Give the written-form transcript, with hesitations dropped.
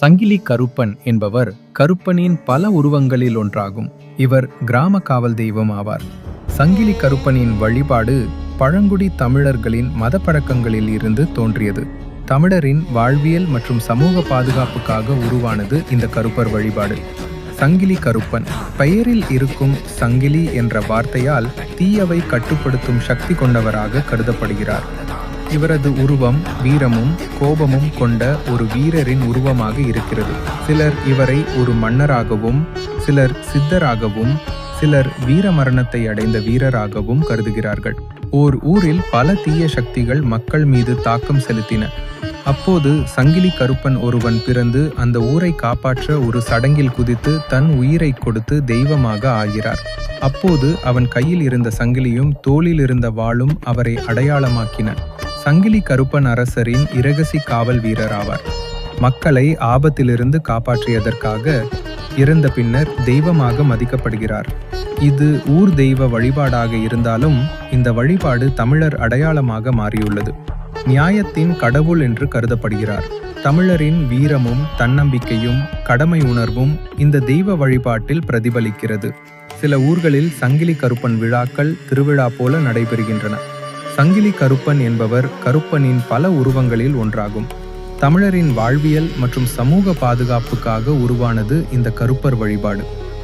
சங்கிலி கருப்பன் என்பவர் கருப்பனின் பல உருவங்களில் ஒன்றாகும். இவர் கிராம காவல் தெய்வம் ஆவார். சங்கிலி கருப்பனின் வழிபாடு பழங்குடி தமிழர்களின் மத பழக்கங்களில் இருந்து தோன்றியது. தமிழரின் வாழ்வியல் மற்றும் சமூக பாதுகாப்புக்காக உருவானது இந்த கருப்பர் வழிபாடு. சங்கிலி கருப்பன் பெயரில் இருக்கும் சங்கிலி என்ற வார்த்தையால் தீயவை கட்டுப்படுத்தும் சக்தி கொண்டவராக கருதப்படுகிறார். இவரது உருவம் வீரமும் கோபமும் கொண்ட ஒரு வீரரின் உருவமாக இருக்கிறது. சிலர் இவரை ஒரு மன்னராகவும், சிலர் சித்தராகவும், சிலர் வீர மரணத்தை அடைந்த வீரராகவும் கருதுகிறார்கள். ஓர் ஊரில் பல தீய சக்திகள் மக்கள் மீது தாக்கம் செலுத்தின. அப்போது சங்கிலி கருப்பன் ஒருவன் பிறந்து அந்த ஊரை காப்பாற்ற ஒரு சடங்கில் குதித்து தன் உயிரை கொடுத்து தெய்வமாக ஆகிறார். அப்போது அவன் கையில் இருந்த சங்கிலியும் தோளில் இருந்த வாளும் அவரை அடையாளமாக்கின. சங்கிலி கருப்பன் அரசரின் இரகசி காவல் வீரர் ஆவார். மக்களை ஆபத்திலிருந்து காப்பாற்றியதற்காக இறந்த பின்னர் தெய்வமாக மதிக்கப்படுகிறார். இது ஊர் தெய்வ வழிபாடாக இருந்தாலும் இந்த வழிபாடு தமிழர் அடையாளமாக மாறியுள்ளது. நியாயத்தின் கடவுள் என்று கருதப்படுகிறார். தமிழரின் வீரமும் தன்னம்பிக்கையும் கடமை உணர்வும் இந்த தெய்வ வழிபாட்டில் பிரதிபலிக்கிறது. சில ஊர்களில் சங்கிலி கருப்பன் விழாக்கள் திருவிழா போல நடைபெறுகின்றன. சங்கிலி கருப்பன் என்பவர் கருப்பனின் பல உருவங்களில் ஒன்றாகும். தமிழரின் வாழ்வியல் மற்றும் சமூக பாதுகாப்புக்காக உருவானது இந்த கருப்பர் வழிபாடு.